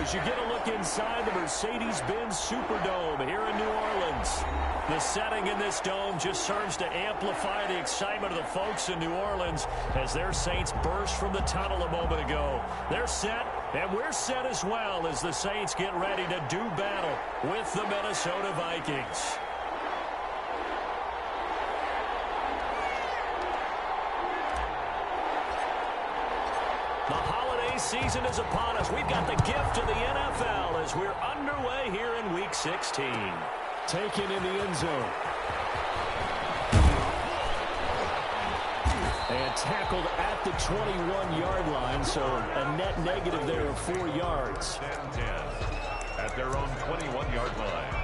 as you get a look inside the Mercedes-Benz Superdome here in New Orleans. The setting in this dome just serves to amplify the excitement of the folks in New Orleans as their Saints burst from the tunnel a moment ago. They're set, and we're set as well as the Saints get ready to do battle with the Minnesota Vikings. The holiday season is upon us. We've got the gift of the NFL as we're underway here in Week 16. Taken in the end zone. And tackled at the 21-yard line, so a net negative there of 4 yards. 10-10 at their own 21-yard line.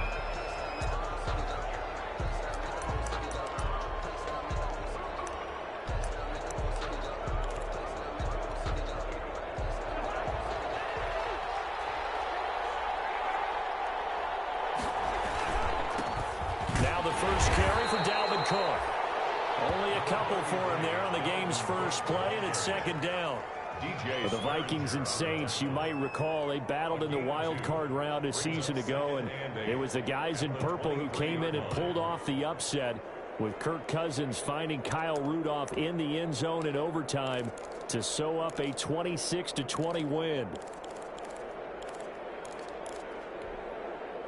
First carry for Dalvin Cook. Only a couple for him there on the game's first play, and it's second down. For the Vikings and Saints, you might recall they battled in the wild card round a season ago, and it was the guys in purple who came in and pulled off the upset, with Kirk Cousins finding Kyle Rudolph in the end zone in overtime to sew up a 26-20 win.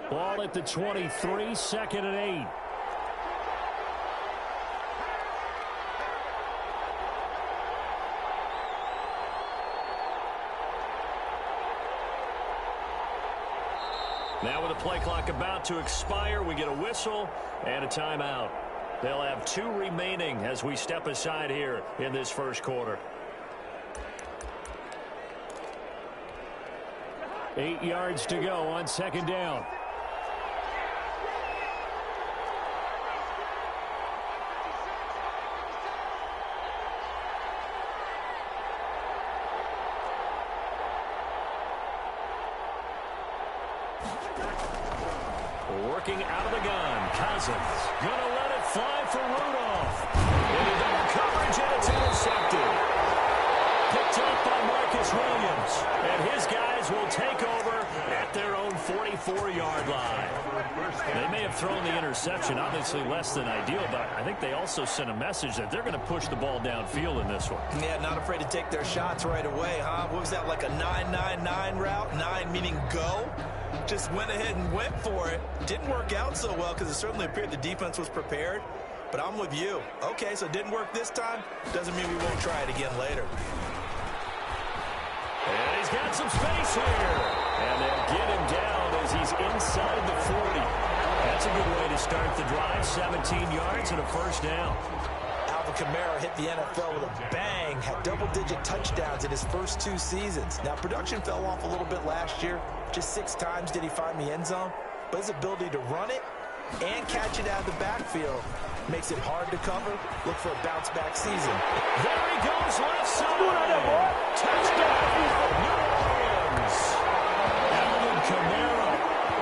Ball at the 23, second and 8. Now with the play clock about to expire, we get a whistle and a timeout. They'll have 2 remaining as we step aside here in this first quarter. 8 yards to go on second down. Working out of the gun, Cousins gonna let it fly for Rudolph. Into double coverage, and it's intercepted. Picked up by Marcus Williams, and his guys will take over at their own 44-yard line. They may have thrown the interception, obviously less than ideal, but I think they also sent a message that they're going to push the ball downfield in this one. Yeah, not afraid to take their shots right away, huh? What was that, like a 9-9-9 route? 9 meaning go? Just went ahead and went for it. Didn't work out so well because it certainly appeared the defense was prepared. But I'm with you. Okay, so it didn't work this time. Doesn't mean we won't try it again later. And he's got some space here. And they'll get him down as he's inside the 40. That's a good way to start the drive. 17 yards and a first down. Alvin Kamara hit the NFL with a bang. Had double-digit touchdowns in his first 2 seasons. Now, production fell off a little bit last year. Just 6 times did he find the end zone. But his ability to run it and catch it out of the backfield makes it hard to cover. Look for a bounce-back season. There he goes, left side. Touchdown, New Orleans. Alvin Kamara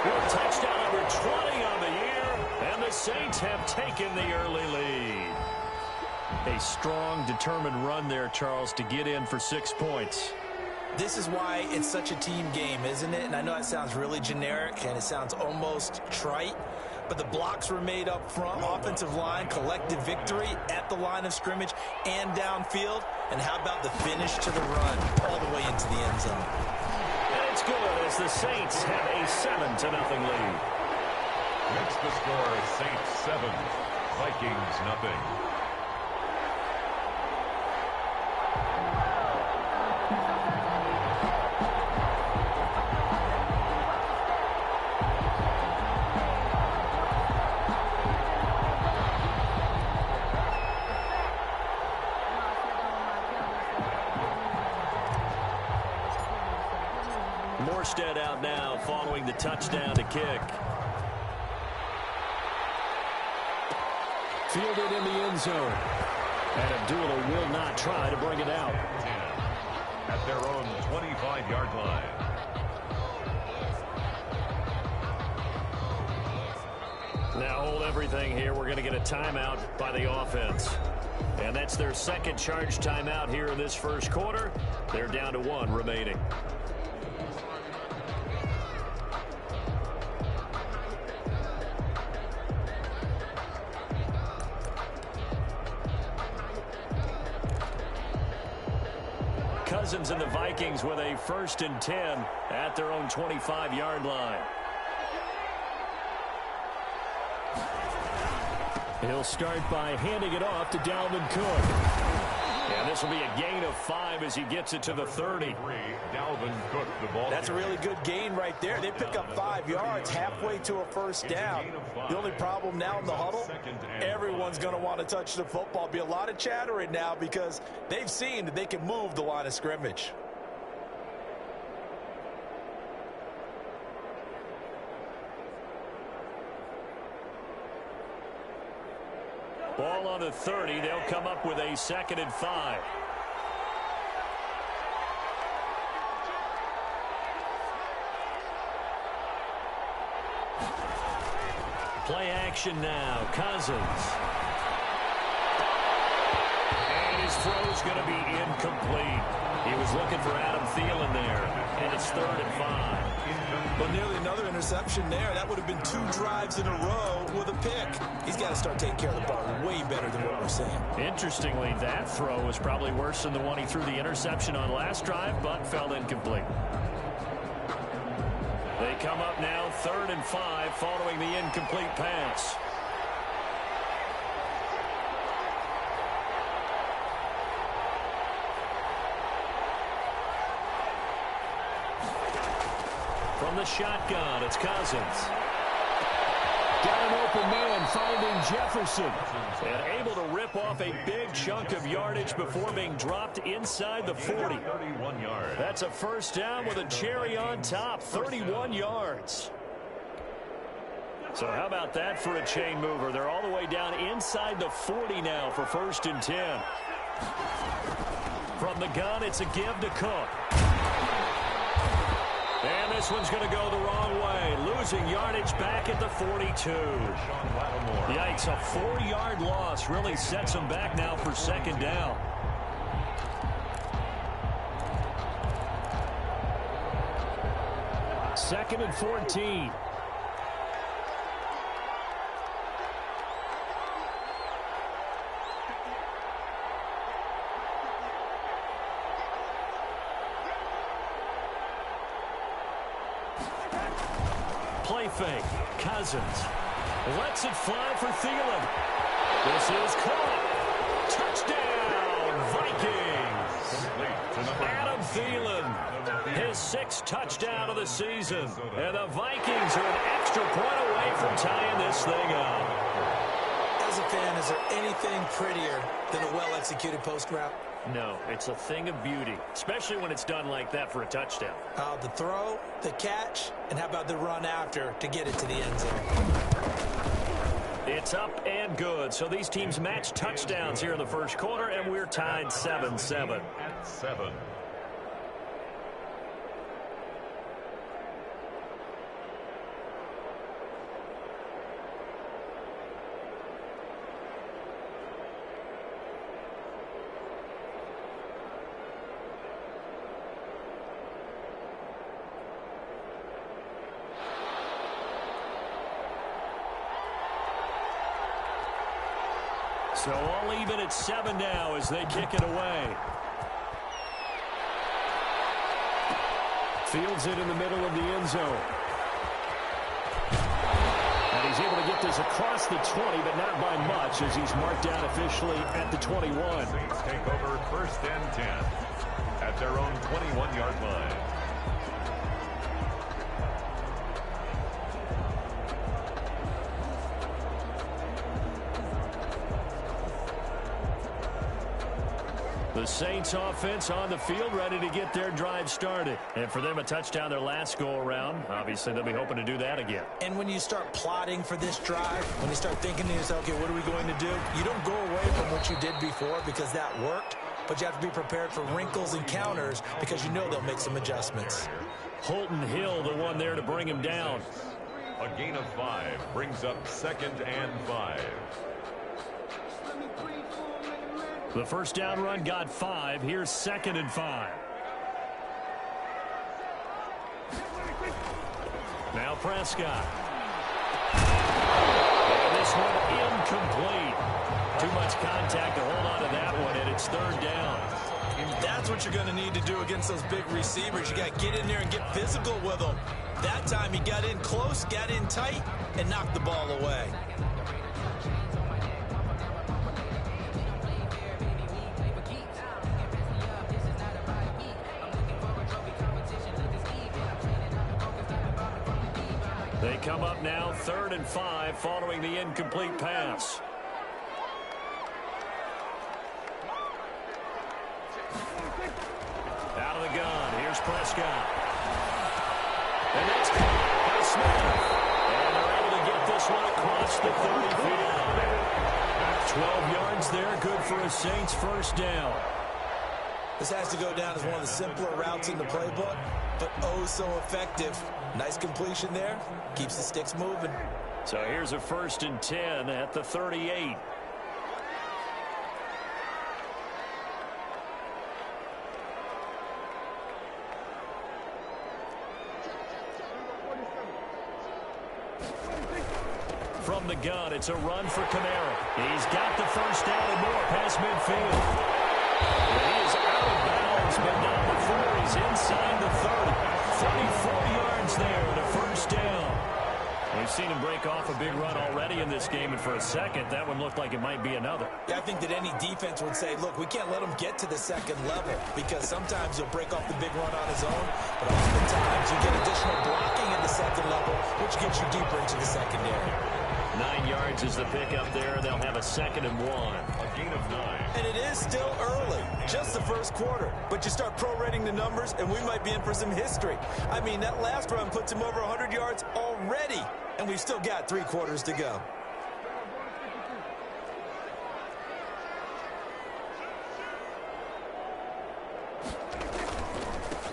with touchdown number 20 on the year, and the Saints have taken the early lead. A strong, determined run there, Charles, to get in for 6 points. This is why it's such a team game, isn't it? And I know it sounds really generic and it sounds almost trite, but the blocks were made up front, offensive line, collective victory at the line of scrimmage and downfield. And how about the finish to the run all the way into the end zone? And it's good as the Saints have a 7-0 lead. Next the score, Saints 7, Vikings nothing. Morstead out now following the touchdown to kick. Fielded in the end zone. And Abdullah will not try to bring it out. 10 at their own 25-yard line. Now hold everything here. We're going to get a timeout by the offense. And that's their second charge timeout here in this first quarter. They're down to 1 remaining. Cousins and the Vikings with a 1st and 10 at their own 25-yard line. He'll start by handing it off to Dalvin Cook. And this will be a gain of 5 as he gets it to the 30. Dalvin Cook, the ball. That's a really good gain right there. They pick up 5 yards halfway to a 1st down. The only problem now in the huddle, everyone's going to want to touch the football. Be a lot of chattering now because they've seen that they can move the line of scrimmage. Ball on the 30. They'll come up with a 2nd and 5. Play action now. Cousins. And his throw's going to be incomplete. He was looking for Adam Thielen there. And it's 3rd and 5. But nearly another interception there. That would have been 2 drives in a row with a pick. He's got to start taking care of the ball way better than what we're seeing. Interestingly, that throw was probably worse than the one he threw the interception on last drive, but fell incomplete. They come up now 3rd and 5 following the incomplete pass. From the shotgun, it's Cousins. Got an open man finding Jefferson. And able to rip off a big chunk of yardage before being dropped inside the 40. 31 yards. That's a 1st down with a cherry on top. 31 yards. So how about that for a chain mover? They're all the way down inside the 40 now for 1st and 10. From the gun, it's a give to Cook. And this one's going to go the wrong way. Losing yardage back at the 42. Yikes, a 4-yard loss really sets them back now for 2nd down. Second and 14. Play fake. Cousins lets it fly for Thielen. This is caught. Touchdown, Vikings. Adam Thielen, his 6th touchdown of the season. And the Vikings are an extra point away from tying this thing up. As a fan, is there anything prettier than a well-executed post route? No, it's a thing of beauty, especially when it's done like that for a touchdown. The throw, the catch, and how about the run after to get it to the end zone? It's up and good. So these teams match touchdowns here in the 1st quarter, and we're tied 7-7. At 7. So all even at 7 now as they kick it away. Fields it in the middle of the end zone. And he's able to get this across the 20, but not by much as he's marked down officially at the 21. Saints take over 1st and 10 at their own 21-yard line. The Saints offense on the field ready to get their drive started. And for them, a touchdown their last go-around. Obviously, they'll be hoping to do that again. And when you start plotting for this drive, when you start thinking to yourself, okay, what are we going to do? You don't go away from what you did before because that worked, but you have to be prepared for wrinkles and counters because you know they'll make some adjustments. Holton Hill, the one there to bring him down. A gain of 5 brings up 2nd and 5. The 1st down run got 5. Here's 2nd and 5. Now Prescott. And this one incomplete. Too much contact to hold on to that one, and it's 3rd down. That's what you're going to need to do against those big receivers. You got to get in there and get physical with them. That time he got in close, got in tight, and knocked the ball away. They come up now 3rd and 5 following the incomplete pass. Out of the gun. Here's Prescott. And that's caught by Smith. And they're able to get this one across the 30 feet line. 12 yards there. Good for a Saints first down. This has to go down as one of the simpler routes in the playbook, but oh so effective. Nice completion there. Keeps the sticks moving. So here's a 1st and 10 at the 38. From the gun, it's a run for Kamara. He's got the first down and more past midfield. He is out of bounds, but not before he's inside the 30. 34 yards there and a first down. We've seen him break off a big run already in this game, and for a second, that one looked like it might be another. Yeah, I think that any defense would say, look, we can't let him get to the second level, because sometimes he'll break off the big run on his own, but oftentimes you get additional blocking at the second level, which gets you deeper into the secondary. 9 yards is the pickup there. They'll have a 2nd and 1. A gain of 9. And it is still early, just the first quarter. But you start prorating the numbers, and we might be in for some history. I mean, that last run puts him over 100 yards already, and we've still got 3 quarters to go.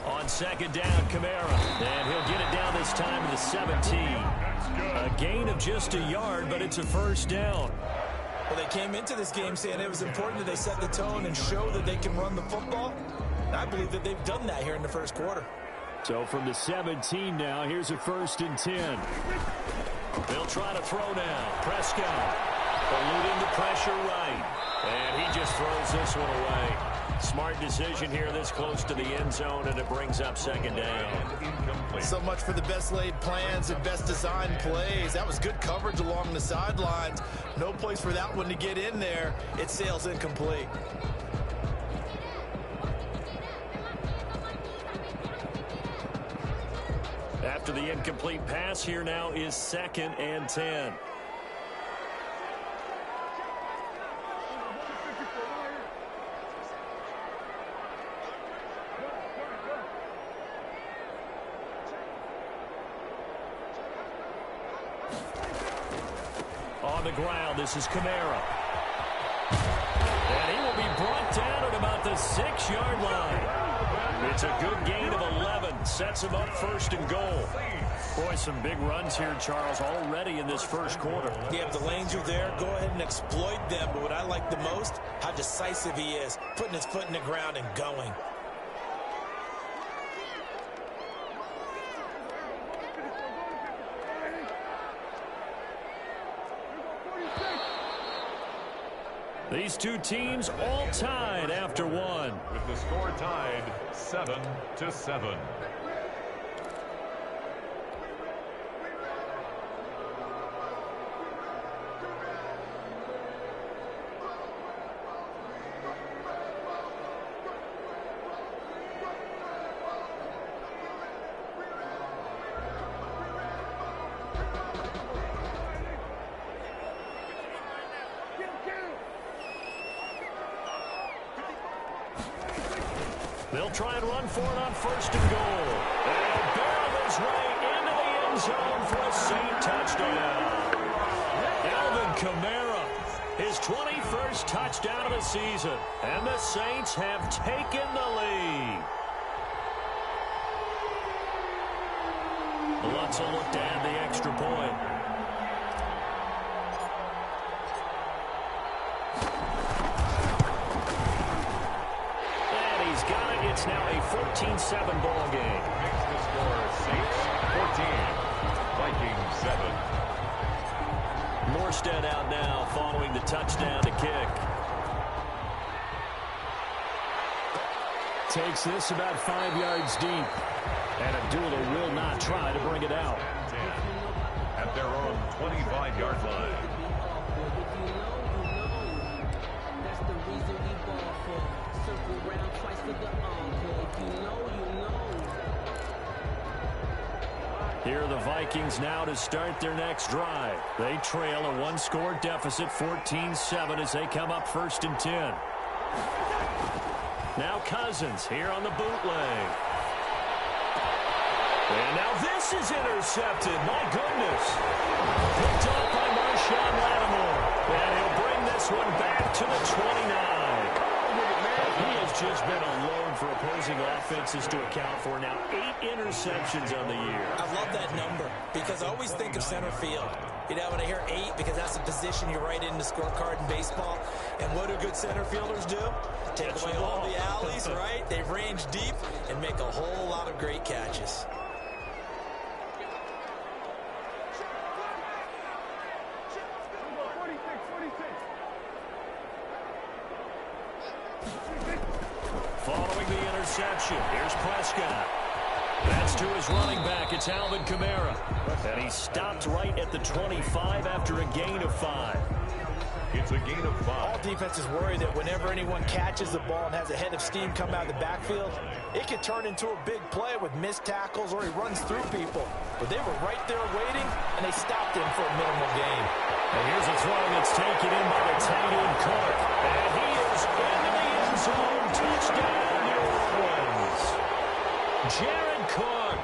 On 2nd down, Kamara. And he'll get it down this time to the 17. A gain of just a yard, but it's a first down. Well, they came into this game saying it was important that they set the tone and show that they can run the football. And I believe that they've done that here in the first quarter. So from the 17 now, here's a 1st and 10. They'll try to throw now. Prescott eluding the pressure right. And he just throws this one away. Smart decision here this close to the end zone, and it brings up 2nd down. So much for the best laid plans and best designed plays. That was good coverage along the sidelines. No place for that one to get in there. It sails incomplete. After the incomplete pass, here now is 2nd and 10. On the ground, this is Kamara. And he will be brought down at about the 6-yard line. It's a good gain of 11. Sets him up 1st and goal. Boy, some big runs here, Charles, already in this first quarter. Yeah, if the lanes are there, go ahead and exploit them. But what I like the most, how decisive he is, putting his foot in the ground and going. These two teams all tied after one. With the score tied 7-7. They'll try and run for it on 1st and goal. And barrel his way into the end zone for a Saint touchdown. Alvin Kamara, his 21st touchdown of the season. And the Saints have taken the lead. Lutz will look to add the extra point. It's now a 14-7 ball game. Makes the score Saints 14, Vikings 7. Morstead out now following the touchdown to kick. Takes this about 5 yards deep. And Abdullah will not try to bring it out. At their own 25-yard line. Here are the Vikings now to start their next drive. They trail a one-score deficit, 14-7, as they come up 1st and 10. Now Cousins here on the bootleg. And now this is intercepted. My goodness. Picked up by Marshawn Lattimore. And he'll bring this one back to the 29. He has just been alone for opposing offenses to account for. Now 8 interceptions on the year. I love that number because I always think of center field. You know, when I hear 8, because that's the position you write in the scorecard in baseball. And what do good center fielders do? Take away all the alleys, right? They range deep and make a whole lot of great catches. Following the interception, here's Prescott. That's to his running back. It's Alvin Kamara. And he stopped right at the 25 after a gain of 5. It's a gain of 5. All defenses worry that whenever anyone catches the ball and has a head of steam come out of the backfield, it could turn into a big play with missed tackles or he runs through people. But they were right there waiting, and they stopped him for a minimal gain. And here's a throw that's taken in by the tight end Cook. And he is into the end zone. Touchdown, New Orleans. Jared Cook,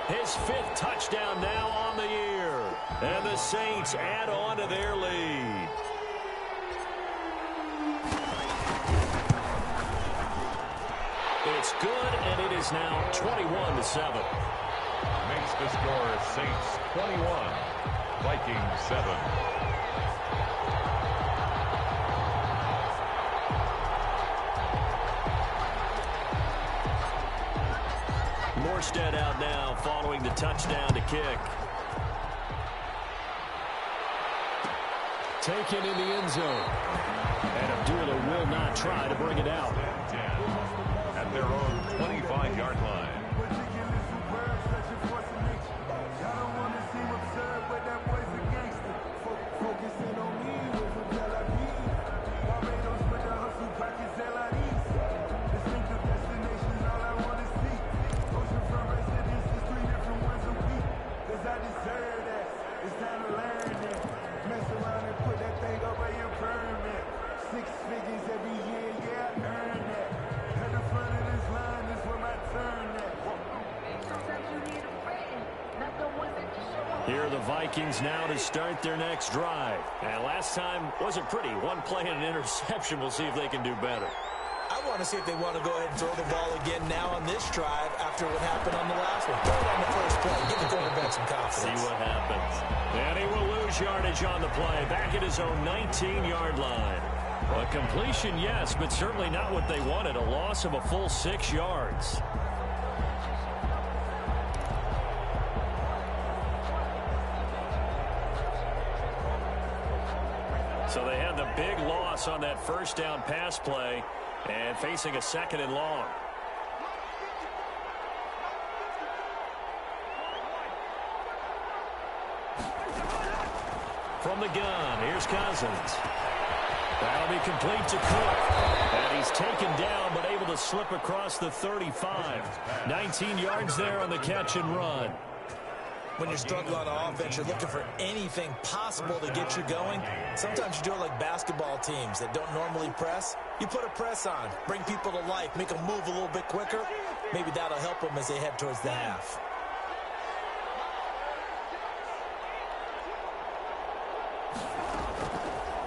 his 5th touchdown now on the year. And the Saints add on to their lead. It's good, and it is now 21-7. Makes the score Saints 21, Vikings 7. Morstead out now following the touchdown to kick. Taken in the end zone. And Abdullah will not try to bring it out. At their own 25-yard line. Here are the Vikings now to start their next drive. And last time wasn't pretty. One play and an interception. We'll see if they can do better. I want to see if they want to go ahead and throw the ball again now on this drive after what happened on the last one. Throw it on the first play. Give the quarterback some confidence. See what happens. And he will lose yardage on the play. Back at his own 19-yard line. A completion, yes, but certainly not what they wanted. A loss of a full 6 yards. So they had the big loss on that first down pass play and facing a 2nd and long. From the gun, here's Cousins. That'll be complete to Cook. And he's taken down but able to slip across the 35. 19 yards there on the catch and run. When you're struggling on offense, you're looking for anything possible to get you going. Sometimes you do it like basketball teams that don't normally press. You put a press on, bring people to life, make them move a little bit quicker. Maybe that'll help them as they head towards the half.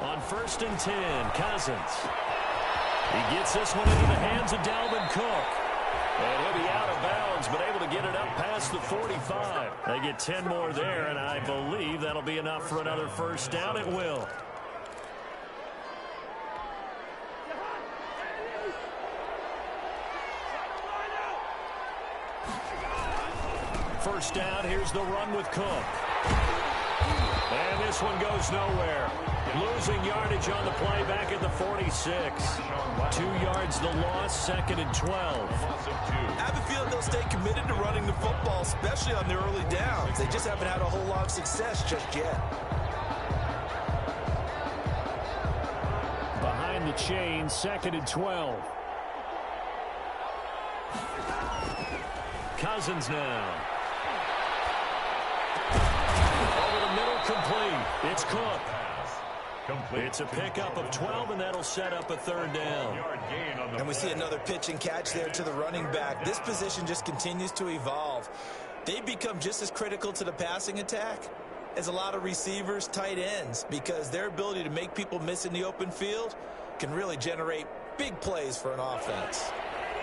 On 1st and 10, Cousins. He gets this one into the hands of Dalvin Cook. And he'll be out of bounds, but able to get it up past the 45. They get 10 more there, and I believe that'll be enough for another first down. It will. First down, here's the run with Cook. And this one goes nowhere. Losing yardage on the play back at the 46. 2 yards the loss, 2nd and 12. I have a feeling they'll stay committed to running the football, especially on the early downs. They just haven't had a whole lot of success just yet. Behind the chain, 2nd and 12. Cousins now. Over the middle, complete. It's Cook. It's a pickup of 12, and that'll set up a 3rd down. And we see another pitch and catch there to the running back. This position just continues to evolve. They become just as critical to the passing attack as a lot of receivers, tight ends, because their ability to make people miss in the open field can really generate big plays for an offense.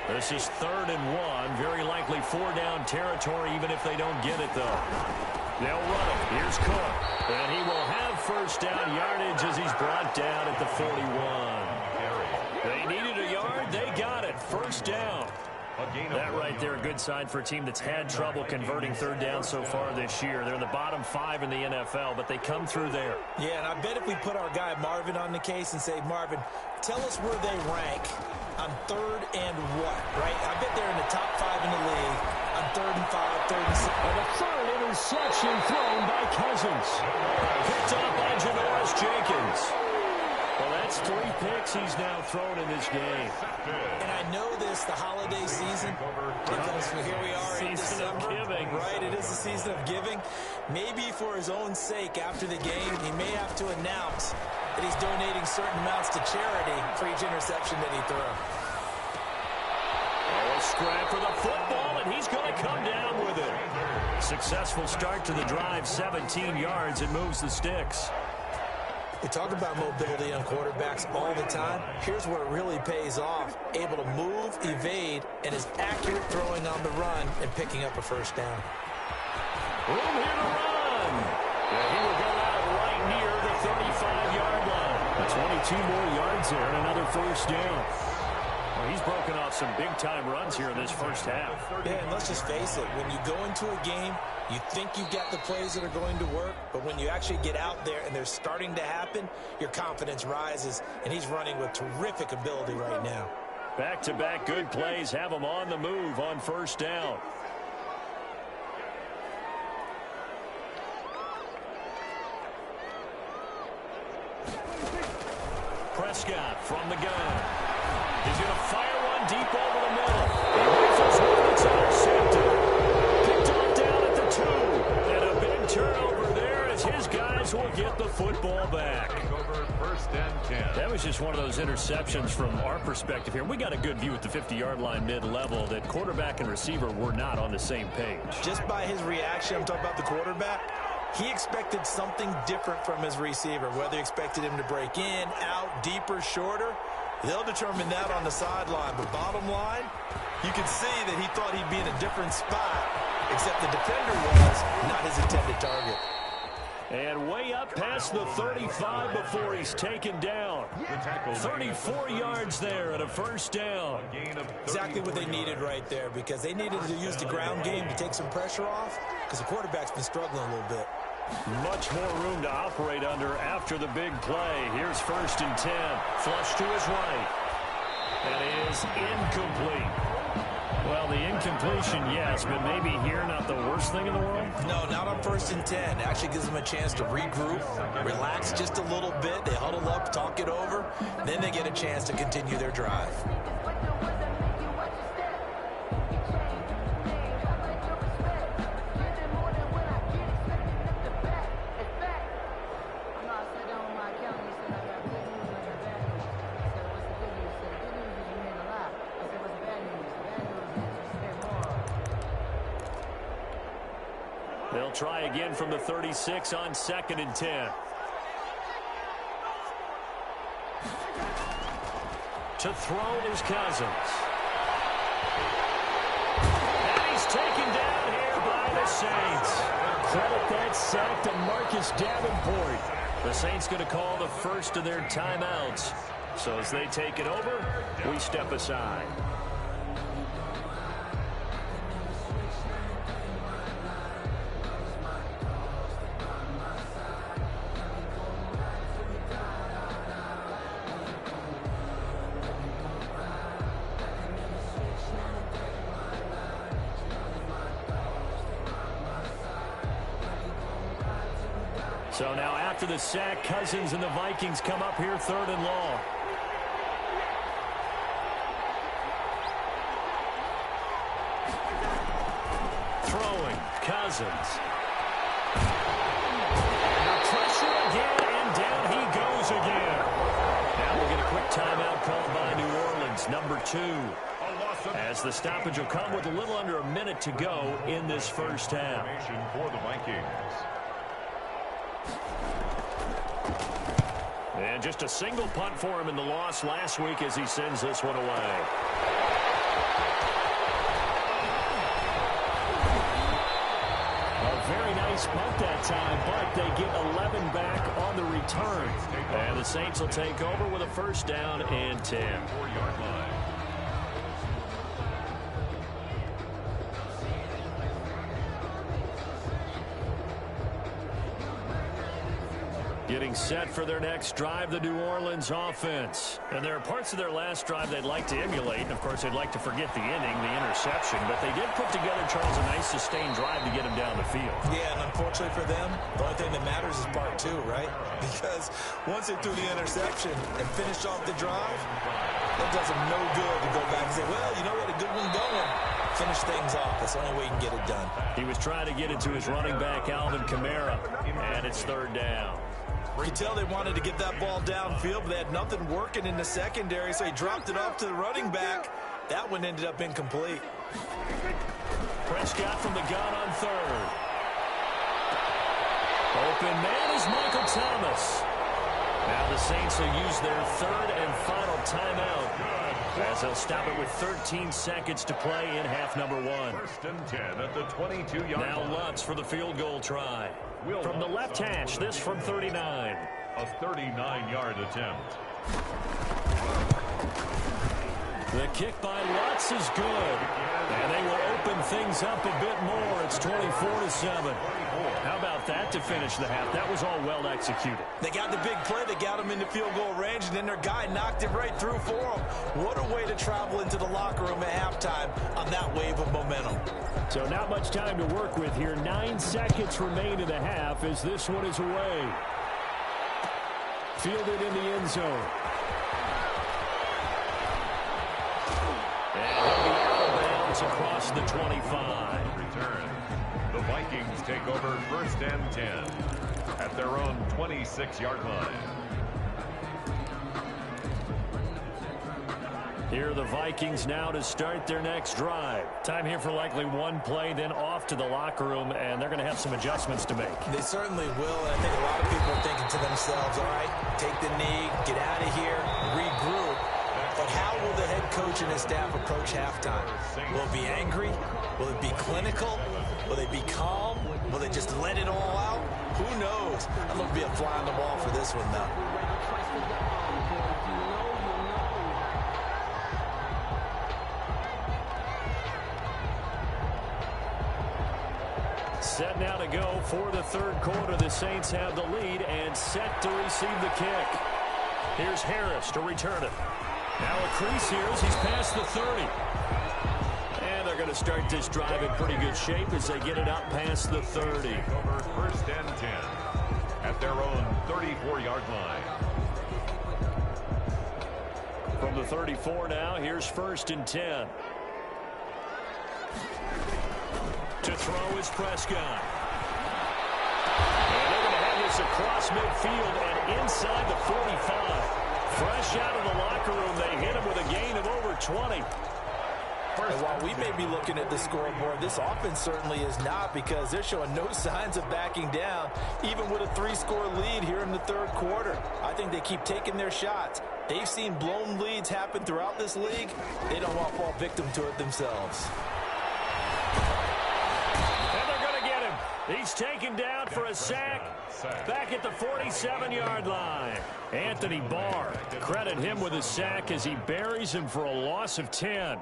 This is 3rd and 1. Very likely 4-down territory, even if they don't get it, though. They'll run it. Here's Cook. And he will have 1st down yardage as he's brought down at the 41. They needed a yard. They got it. 1st down. That right there, a good sign for a team that's had trouble converting 3rd down so far this year. They're in the bottom 5 in the NFL, but they come through there. Yeah, and I bet if we put our guy Marvin on the case and say, Marvin, tell us where they rank on 3rd and what, right? I bet they're in the top 5 in the league on 3rd and 5, 3rd and 6. And a 3rd interception thrown by Cousins. Picked up by Janoris Jenkins. Well, that's 3 picks he's now thrown in this game. And I know this, the holiday season, because here we are in December. Season of giving. Right, it is the season of giving. Maybe for his own sake, after the game, he may have to announce that he's donating certain amounts to charity for each interception that he throws. Oh, a scrap for the football, and he's going to come down with it. Successful start to the drive, 17 yards, and moves the sticks. We talk about mobility on quarterbacks all the time. Here's where it really pays off. Able to move, evade, and is accurate throwing on the run and picking up a 1st down. Room here to run. And he will go out right near the 35-yard line. 22 more yards there and another 1st down. Well, he's broken off some big-time runs here in this 1st half. Yeah, and let's just face it. When you go into a game, you think you've got the plays that are going to work, but when you actually get out there and they're starting to happen, your confidence rises, and he's running with terrific ability right now. Back-to-back good plays have him on the move on 1st down. Prescott from the gun. He's going to fire one deep over the middle. He rifles one. It's intercepted. Picked off down at the 2. And a big turnover there as his guys will get the football back. Over 1st and 10. That was just one of those interceptions from our perspective here. We got a good view at the 50-yard line mid-level that quarterback and receiver were not on the same page. Just by his reaction, I'm talking about the quarterback, he expected something different from his receiver, whether he expected him to break in, out, deeper, shorter. They'll determine that on the sideline. But bottom line, you can see that he thought he'd be in a different spot, except the defender was not his intended target. And way up past the 35 before he's taken down. 34 yards there and a 1st down. Exactly what they needed right there, because they needed to use the ground game to take some pressure off, because the quarterback's been struggling a little bit. Much more room to operate under after the big play. Here's 1st and 10. Flush to his right. That is incomplete. Well, the incompletion, yes, but maybe here not the worst thing in the world? No, not on 1st and 10. It actually gives them a chance to regroup, relax just a little bit. They huddle up, talk it over. Then they get a chance to continue their drive. They'll try again from the 36 on 2nd and 10. To throw is Cousins. And he's taken down here by the Saints. Credit that sack to Marcus Davenport. The Saints going to call the first of their timeouts. So as they take it over, we step aside. So now after the sack, Cousins and the Vikings come up here 3rd and long. Throwing, Cousins. Under pressure again, and down he goes again. Now we'll get a quick timeout called by New Orleans, number 2. As the stoppage will come with a little under a minute to go in this first half. For the Vikings. And just a single punt for him in the loss last week as he sends this one away. A very nice punt that time, but they get 11 back on the return. And the Saints will take over with a first down and 10. 4-yard line. Getting set for their next drive, the New Orleans offense. And there are parts of their last drive they'd like to emulate. And, of course, they'd like to forget the inning, the interception. But they did put together, Charles, a nice sustained drive to get him down the field. Yeah, and unfortunately for them, the only thing that matters is part 2, right? Because once they threw the interception and finished off the drive, that does them no good to go back and say, well, you know, we had a good one going. Finish things off. That's the only way you can get it done. He was trying to get it to his running back, Alvin Kamara, and it's 3rd down. You can tell they wanted to get that ball downfield, but they had nothing working in the secondary, so he dropped it off to the running back. That one ended up incomplete. Prescott from the gun on 3rd. Open man is Michael Thomas. Now the Saints will use their 3rd and final timeout as they'll stop it with 13 seconds to play in half number 1. 1st and 10 at the 22-yard line. Now Lutz for the field goal try. From the left hash, this from 39. A 39-yard attempt. The kick by Lutz is good. And they will open things up a bit more. It's 24-7. How about that to finish the half? That was all well executed. They got the big play. They got him into field goal range, and then their guy knocked it right through for them. What a way to travel into the locker room at halftime on that wave of momentum. So not much time to work with here. 9 seconds remain in the half as this one is away. Fielded in the end zone. And he'll be out of bounds across the 25. Return. The Vikings take over 1st and 10 at their own 26-yard line. Here are the Vikings now to start their next drive. Time here for likely one play, then off to the locker room, and they're going to have some adjustments to make. They certainly will, and I think a lot of people are thinking to themselves, all right, take the knee, get out of here, regroup. But how will the head coach and his staff approach halftime? Will it be angry? Will it be clinical? Will they be calm? Will they just let it all out? Who knows? I'd love to be a fly on the wall for this one, though. Set now to go for the 3rd quarter. The Saints have the lead and set to receive the kick. Here's Harris to return it. Now a crease here as he's past the 30. And they're going to start this drive in pretty good shape as they get it out past the 30. Over 1st and 10 at their own 34-yard line. From the 34 now, here's 1st and 10. To throw is Prescott. And they're going to have this across midfield and inside the 45. Fresh out of the locker room, they hit him with a gain of over 20. And while we may be looking at the scoreboard, this offense certainly is not, because they're showing no signs of backing down, even with a 3-score lead here in the 3rd quarter. I think they keep taking their shots. They've seen blown leads happen throughout this league. They don't want to fall victim to it themselves. And they're going to get him. He's taken down for a sack back at the 47-yard line. Anthony Barr, credit him with a sack as he buries him for a loss of 10.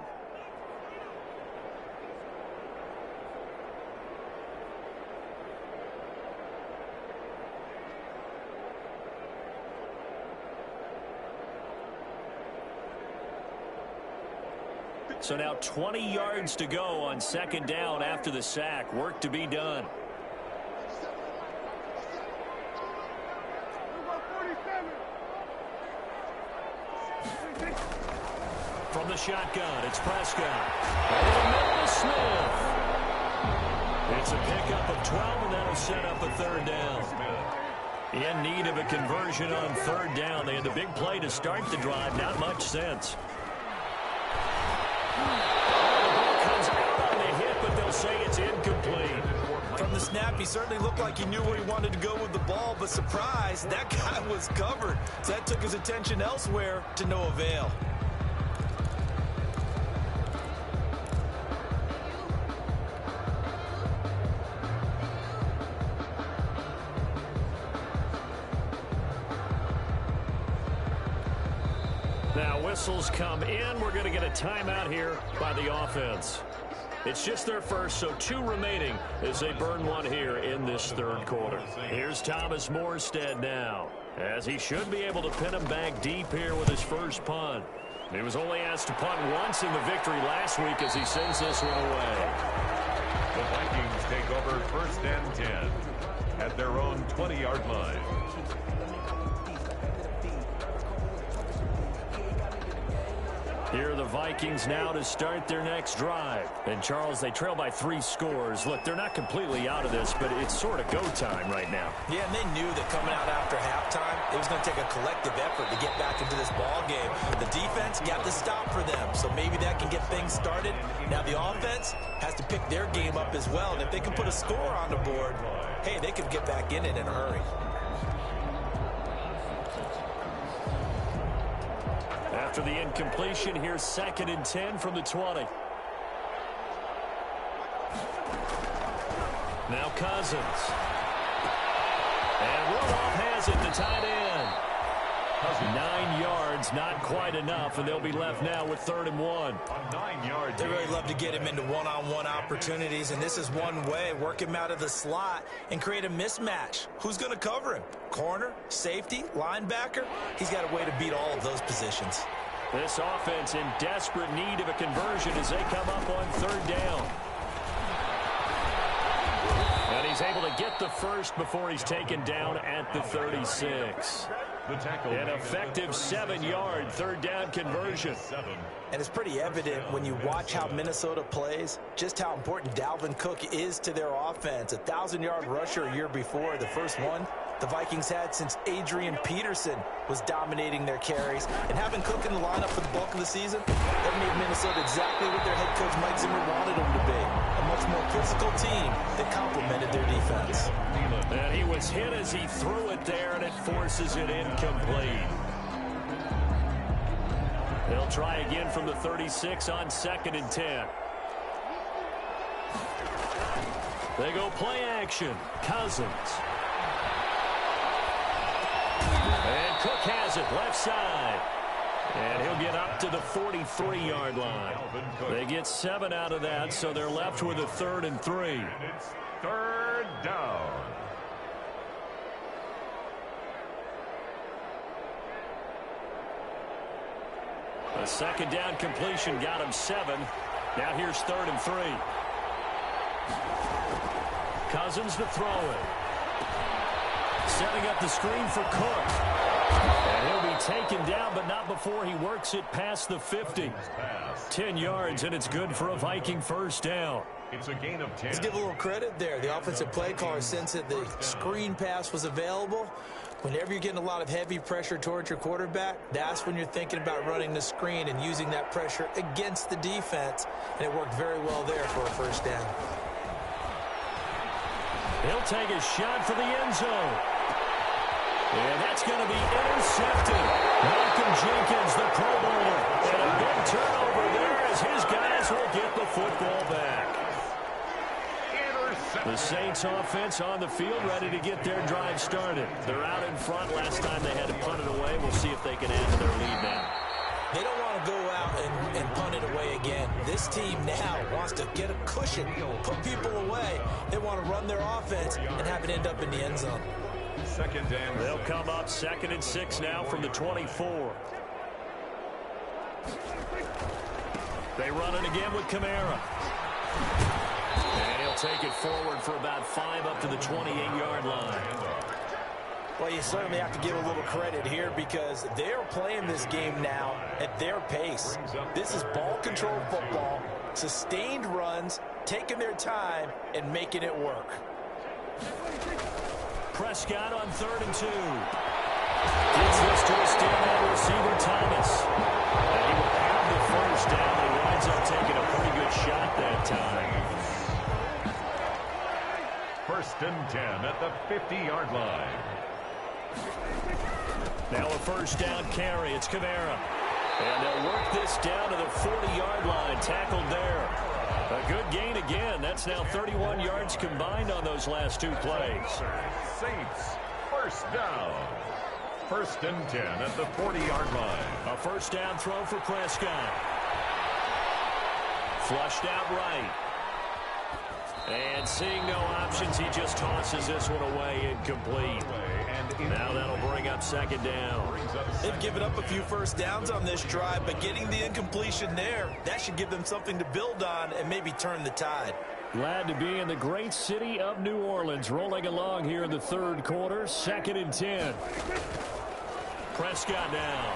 So now 20 yards to go on 2nd down after the sack. Work to be done. From the shotgun, it's Prescott. Over the middle to Smith. It's a pickup of 12, and that'll set up a third down. In need of a conversion on third down. They had the big play to start the drive. Not much sense. The ball comes out on the hit, but they'll say it's incomplete. From the snap, he certainly looked like he knew where he wanted to go with the ball, but surprise, that guy was covered. So that took his attention elsewhere to no avail. Now whistles come in. We're going to get a timeout here by the offense. It's just their first, so 2 remaining as they burn one here in this third quarter. Here's Thomas Morstead now, as he should be able to pin him back deep here with his first punt. He was only asked to punt once in the victory last week as he sends this one away. The Vikings take over 1st and 10 at their own 20-yard line. Here are the Vikings now to start their next drive. And, Charles, they trail by 3 scores. Look, they're not completely out of this, but it's sort of go time right now. Yeah, and they knew that coming out after halftime, it was going to take a collective effort to get back into this ball game. The defense got the stop for them, so maybe that can get things started. Now the offense has to pick their game up as well, and if they can put a score on the board, hey, they could get back in it in a hurry. After the incompletion, here's 2nd and 10 from the 20. Now Cousins. And Rudolph has it, the tight end. 9 yards, not quite enough, and they'll be left now with 3rd and 1. They really love to get him into one-on-one opportunities, and this is one way. Work him out of the slot and create a mismatch. Who's going to cover him? Corner, safety, linebacker? He's got a way to beat all of those positions. This offense in desperate need of a conversion as they come up on 3rd down. And he's able to get the first before he's taken down at the 36. An effective 7-yard 3rd down conversion. And it's pretty evident when you watch how Minnesota plays, just how important Dalvin Cook is to their offense. A 1,000-yard rusher a year before, the first one the Vikings had since Adrian Peterson was dominating their carries. And having Cook in the lineup for the bulk of the season, that made Minnesota exactly what their head coach Mike Zimmer wanted them to be. A much more physical team that complemented their defense. And he was hit as he threw it there, and it forces it incomplete. They'll try again from the 36 on 2nd and 10. They go play action. Cousins. And Cook has it left side. And he'll get up to the 43-yard line. They get 7 out of that, so they're left with a 3rd and 3. And it's 3rd down. A 2nd down completion got him 7. Now here's 3rd and 3. Cousins to throw it. Setting up the screen for Cook. And he'll be taken down, but not before he works it past the 50. 10 yards, and it's good for a Viking 1st down. It's a gain of 10. Let's give a little credit there. The offensive play caller, since that the screen pass was available, whenever you're getting a lot of heavy pressure towards your quarterback, that's when you're thinking about running the screen and using that pressure against the defense. And it worked very well there for a 1st down. He'll take a shot for the end zone. And that's going to be intercepted. Malcolm Jenkins, the Pro Bowler. And a big turnover there as his guys will get the football back. The Saints offense on the field ready to get their drive started. They're out in front. Last time they had to punt it away. We'll see if they can add to their lead now. They don't want to go out and punt it away again. This team now wants to get a cushion, put people away. They want to run their offense and have it end up in the end zone. 2nd and They'll come up 2nd and 6 now from the 24. They run it again with Kamara. And he'll take it forward for about 5 up to the 28-yard line. Well, you certainly have to give a little credit here because they're playing this game now at their pace. This is ball control football, sustained runs, taking their time, and making it work. Prescott on 3rd and 2. Gets this to a standout receiver, Thomas. And he will have the first down. He winds up taking a pretty good shot that time. 1st and 10 at the 50-yard line. Now a first down carry. It's Kamara. And they'll work this down to the 40-yard line. Tackled there. A good gain again. That's now 31 yards combined on those last 2 plays. Saints, 1st down. 1st and 10 at the 40-yard line. A first down throw for Prescott. Flushed out right. And seeing no options, he just tosses this one away, incomplete. Now that'll bring up 2nd down. They've given up a few first downs on this drive, but getting the incompletion there, that should give them something to build on and maybe turn the tide. Glad to be in the great city of New Orleans, rolling along here in the 3rd quarter. 2nd and 10. Prescott now.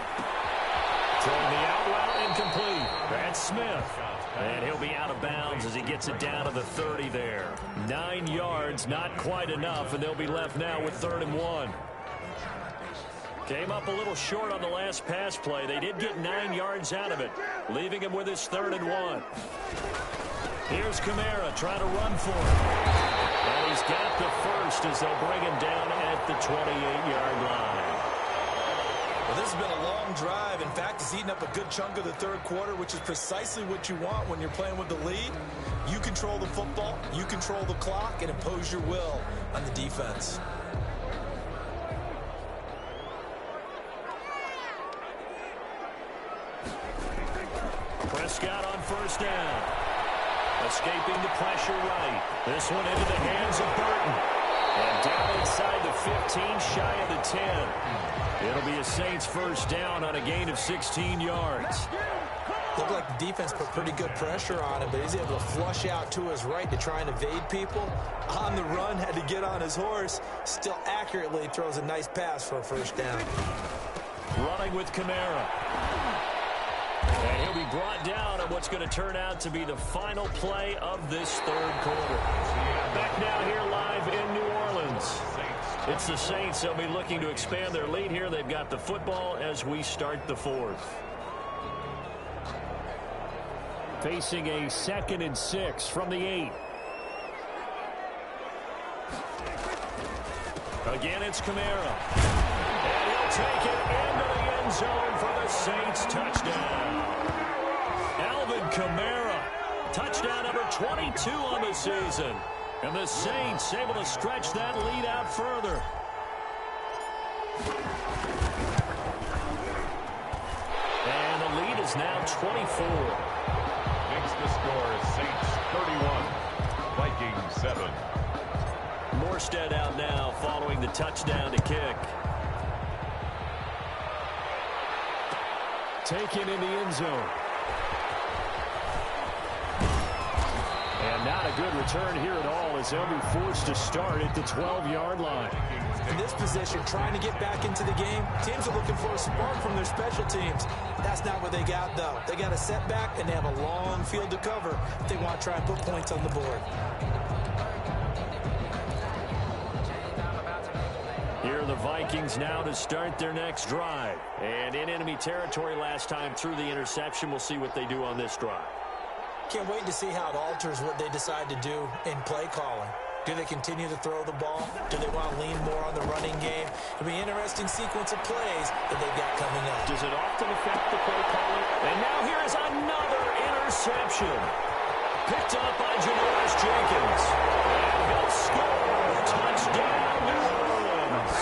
Throwing the out route, incomplete. That's Smith. And he'll be out of bounds as he gets it down to the 30 there. 9 yards, not quite enough, and they'll be left now with 3rd and 1. Came up a little short on the last pass play. They did get 9 yards out of it, leaving him with his 3rd and 1. Here's Kamara trying to run for it. And he's got the first as they'll bring him down at the 28-yard line. Well, this has been a long drive. In fact, it's eaten up a good chunk of the 3rd quarter, which is precisely what you want when you're playing with the lead. You control the football, you control the clock, and impose your will on the defense. Prescott on first down. Escaping the pressure right. This one into the hands of Burton. And down inside the 15, shy of the 10. It'll be a Saints first down on a gain of 16 yards. Looked like the defense put pretty good pressure on him, but he's able to flush out to his right to try and evade people. On the run, had to get on his horse. Still accurately throws a nice pass for a first down. Running with Kamara. And he'll be brought down on what's going to turn out to be the final play of this 3rd quarter. Back now here live in New Orleans. It's the Saints. They'll be looking to expand their lead here. They've got the football as we start the 4th. Facing a 2nd and 6 from the 8. Again, it's Kamara. And he'll take it into the end zone for the Saints touchdown. Alvin Kamara, touchdown number 22 on the season. And the Saints able to stretch that lead out further. And the lead is now 24. Makes the score Saints 31, Vikings 7. Morstead out now following the touchdown to kick. Taken in the end zone. And not a good return here at all as they'll be forced to start at the 12-yard line. In this position, trying to get back into the game, teams are looking for a spark from their special teams. That's not what they got, though. They got a setback, and they have a long field to cover if they want to try and put points on the board. Here are the Vikings now to start their next drive. And in enemy territory last time through the interception. We'll see what they do on this drive. Can't wait to see how it alters what they decide to do in play calling. Do they continue to throw the ball? Do they want to lean more on the running game? It'll be an interesting sequence of plays that they've got coming up. Does it often affect the play calling? And now here is another interception. Picked up by Janoris Jenkins. And he'll score. Touchdown, New Orleans.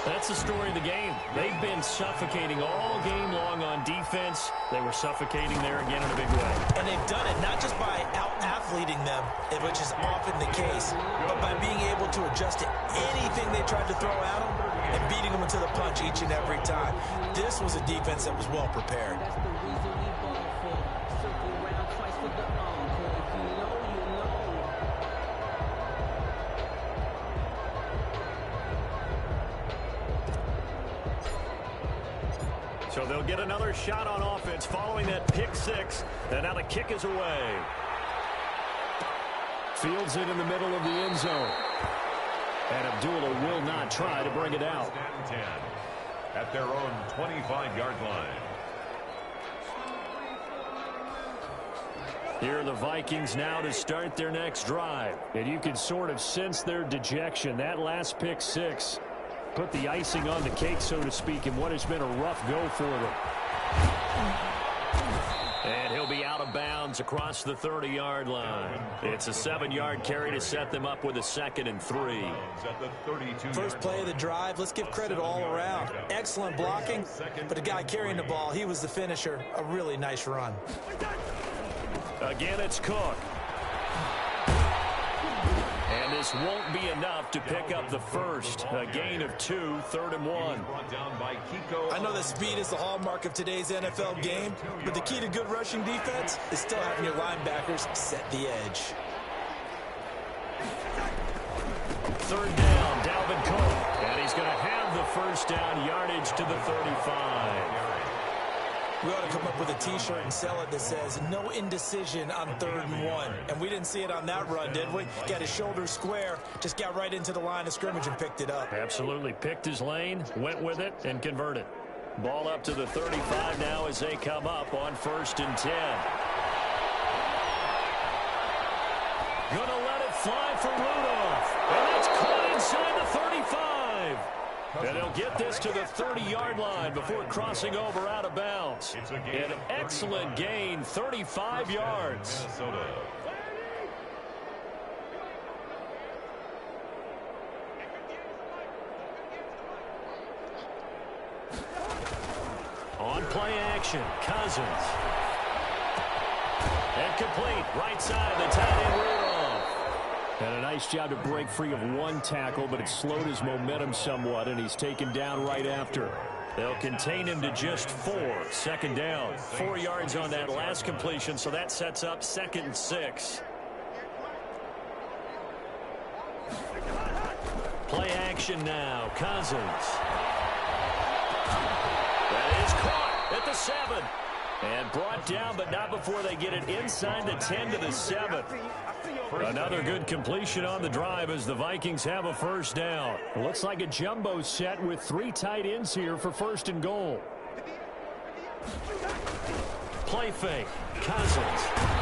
That's the story of the game. They've been suffocating all game long on defense. They were suffocating there again in a big way. And they've done it not just by out-athleting them, which is often the case, but by being able to adjust to anything they tried to throw at them and beating them into the punch each and every time. This was a defense that was well prepared. So they'll get another shot on offense following that pick six. And now the kick is away. Fields it in the middle of the end zone. And Abdullah will not try to bring it out. At their own 25-yard line. Here are the Vikings now to start their next drive. And you can sort of sense their dejection. That last pick six put the icing on the cake, so to speak, in what has been a rough go for them. And he'll be out of bounds across the 30-yard line. It's a 7-yard carry to set them up with a 2nd and 3. First play of the drive, let's give credit all around. Excellent blocking, but the guy carrying the ball, he was the finisher. A really nice run. Again, it's Cook. And this won't be enough to pick up the first. A gain of 2, 3rd and 1. I know that speed is the hallmark of today's NFL game, but the key to good rushing defense is still having your linebackers set the edge. 3rd down, Dalvin Cook. And he's going to have the first down yardage to the 35. We ought to come up with a T-shirt and sell it that says, no indecision on 3rd and 1. And we didn't see it on that run, did we? Got his shoulders square, just got right into the line of scrimmage and picked it up. Absolutely. Picked his lane, went with it, and converted. Ball up to the 35 now as they come up on 1st and 10. Gonna let it fly for Rudolph. And that's caught inside the 35. And they'll get this to the 30-yard line before crossing over out of bounds. An excellent gain, 35 yards. On play action, Cousins. And complete, right side, the tight end Rudolph. And a nice job to break free of one tackle, but it slowed his momentum somewhat, and he's taken down right after. They'll contain him to just 4. 2nd down. 4 yards on that last completion, so that sets up 2nd and 6. Play action now. Cousins. That is caught at the 7. And brought down, but not before they get it inside the 10 to the 7. Another good completion on the drive as the Vikings have a first down. It looks like a jumbo set with 3 tight ends here for 1st and goal. Play fake. Cousins.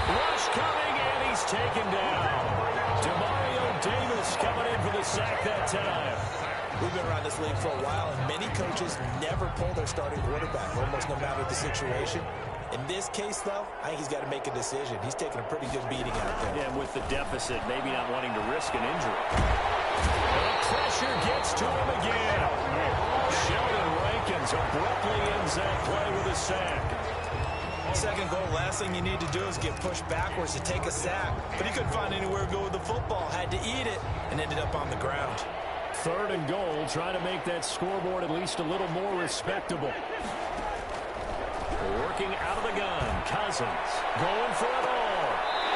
Rush coming, and he's taken down. Demario Davis coming in for the sack that time. We've been around this league for a while, and many coaches never pull their starting quarterback, almost no matter the situation. In this case, though, I think he's got to make a decision. He's taking a pretty good beating out there. Yeah, with the deficit, maybe not wanting to risk an injury. The pressure gets to him again. Sheldon Rankins abruptly ends that play with a sack. 2nd goal, last thing you need to do is get pushed backwards to take a sack. But he couldn't find anywhere to go with the football, had to eat it, and ended up on the ground. 3rd and goal, trying to make that scoreboard at least a little more respectable. Working out of the gun, Cousins going for it all.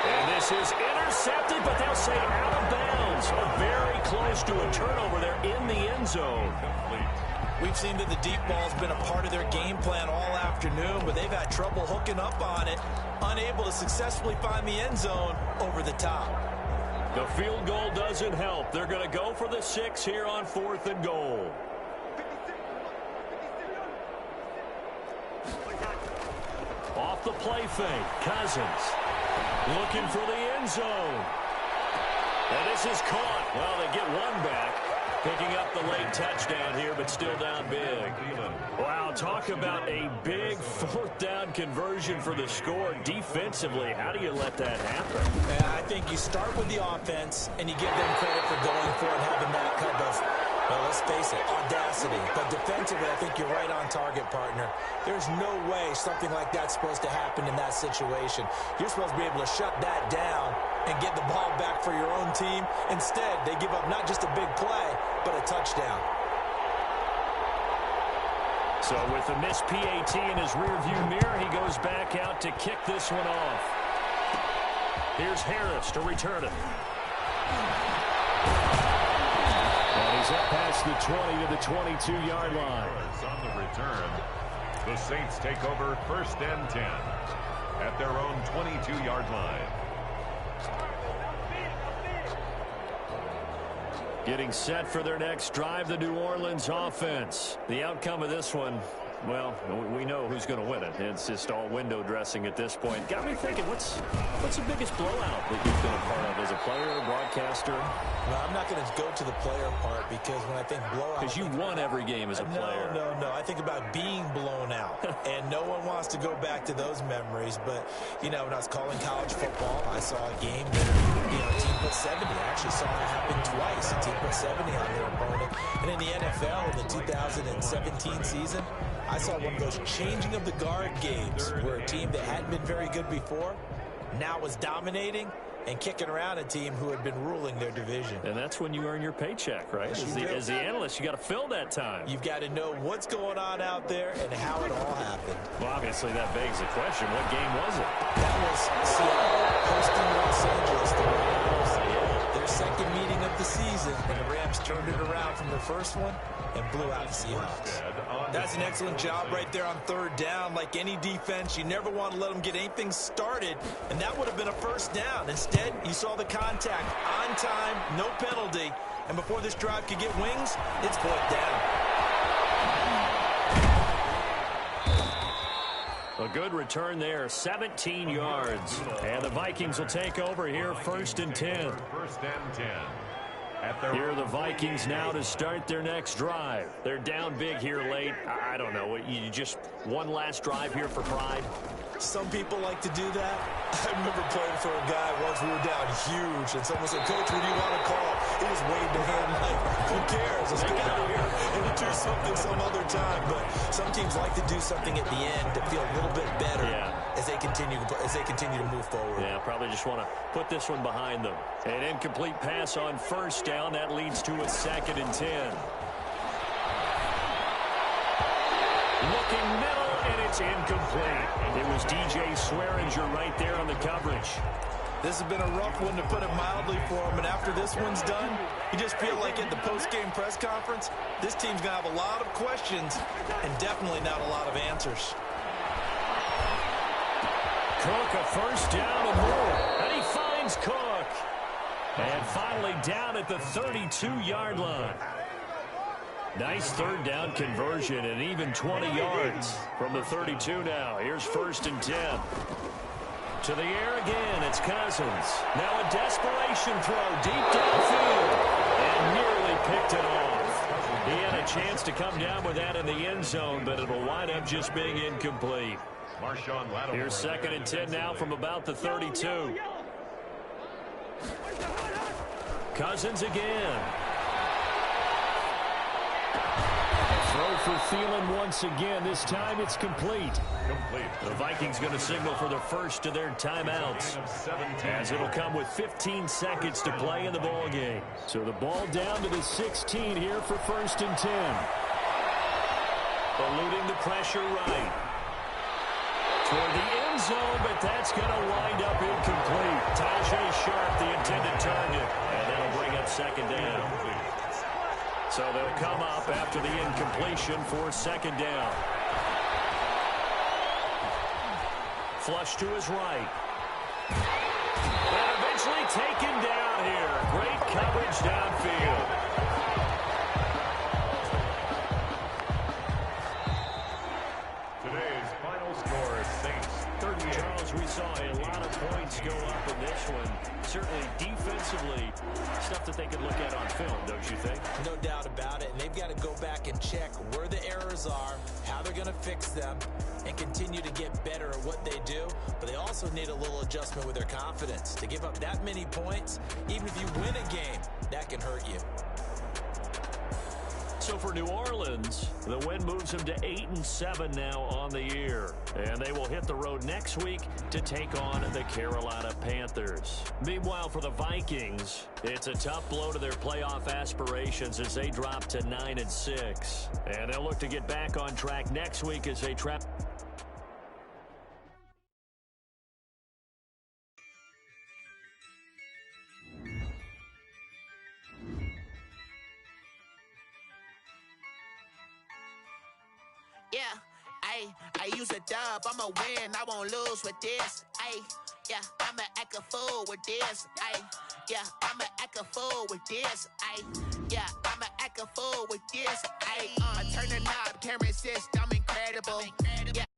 And this is intercepted, but they'll say out of bounds. Very close to a turnover there in the end zone. We've seen that the deep ball's been a part of their game plan all afternoon, but they've had trouble hooking up on it, unable to successfully find the end zone over the top. The field goal doesn't help. They're going to go for the 6 here on 4th and goal. Off the play fake, Cousins looking for the end zone. And this is caught. Well, they get one back. Picking up the late touchdown here, but still down big. Wow, talk about a big 4th down conversion for the score. Defensively, how do you let that happen? I think you start with the offense, and you give them credit for going for it, having that kind of, well, let's face it, audacity. But defensively, I think you're right on target, partner. There's no way something like that's supposed to happen in that situation. You're supposed to be able to shut that down and get the ball back for your own team. Instead, they give up not just a big play, but a touchdown. So with the missed PAT in his rearview mirror, he goes back out to kick this one off. Here's Harris to return it. And he's up past the 20 to the 22-yard line. On the return. The Saints take over 1st and 10 at their own 22-yard line. Getting set for their next drive, the New Orleans offense. The outcome of this one, well, we know who's going to win it. It's just all window dressing at this point. Got me thinking, what's the biggest blowout that you've been a part of as a player, broadcaster? Well, I'm not going to go to the player part because when I think blowout... Because you won every game as a player. No. I think about being blown out. And no one wants to go back to those memories. But, you know, when I was calling college football, I saw a game that, a team put 70. I actually saw it happen twice. A team put 70 on their opponent. And in the NFL, in the 2017 season, I saw one of those changing of the guard games where a team that hadn't been very good before now was dominating and kicking around a team who had been ruling their division. And that's when you earn your paycheck, right? As the analyst, you got to fill that time. You've got to know what's going on out there and how it all happened. Well, obviously that begs the question, what game was it? That was Seattle hosting Los Angeles, the Rams. Their second meeting of the season, and the Rams turned it around from their first one and blew out the Seahawks. That's an excellent job right there on 3rd down. Like any defense, you never want to let them get anything started, and that would have been a first down. Instead, you saw the contact on time, no penalty, and before this drive could get wings, it's 4th down. A good return there, 17 yards. And the Vikings will take over here, 1st and 10. 1st and 10. Here are the Vikings now to start their next drive. They're down big here late. I don't know. You just one last drive here for pride? Some people like to do that. I remember playing for a guy once. We were down huge, and someone said, "Coach, what do you want to call?" He just waved a hand like, "Who cares? Let's get out of here and do something some other time." But some teams like to do something at the end to feel a little bit better as they continue to move forward. Yeah, probably just want to put this one behind them. An incomplete pass on 1st down. That leads to a 2nd and 10. Looking middle, and it's incomplete. It was DJ Swearinger right there on the coverage. This has been a rough one, to put it mildly, for him. And after this one's done, you just feel like at the post-game press conference, this team's going to have a lot of questions and definitely not a lot of answers. Cook, a 1st down and more. And he finds Cook. And finally down at the 32-yard line. Nice 3rd down conversion, and even 20 yards from the 32 now. Here's 1st and 10. To the air again, it's Cousins. Now a desperation throw deep downfield, and nearly picked it off. He had a chance to come down with that in the end zone, but it'll wind up just being incomplete. Here's 2nd and 10 now from about the 32. Cousins again. Throw for Thielen once again. This time it's complete. The Vikings going to signal for the first of their timeouts, as it'll come with 15 seconds to play in the ball game. So the ball down to the 16 here for 1st and 10. Eluding the pressure right. Toward the end zone, but that's going to wind up incomplete. Tajay Sharp, the intended target, and that'll bring up 2nd down. So they'll come up after the incompletion for 2nd down. Flush to his right. And eventually taken down here. Great coverage downfield. Today's final score is Saints 38. Charles, we saw a lot of points go up in this one. Certainly defensively, stuff that they could look at on film, don't you think? No doubt about it. And they've got to go back and check where the errors are, how they're going to fix them, and continue to get better at what they do. But they also need a little adjustment with their confidence. To give up that many points, even if you win a game, that can hurt you. So for New Orleans, the win moves them to 8-7 now on the year. And they will hit the road next week to take on the Carolina Panthers. Meanwhile, for the Vikings, it's a tough blow to their playoff aspirations as they drop to 9-6. And they'll look to get back on track next week as they trap. Yeah, Ayy, I use a dub, I'ma win, I won't lose with this. Ayy, yeah, I'ma act a fool with this. Ayy, yeah, I'ma act a fool with this. Ayy, yeah, I'ma act a fool with this. Ayy, I turn the knob, can't resist, I'm incredible. Yeah.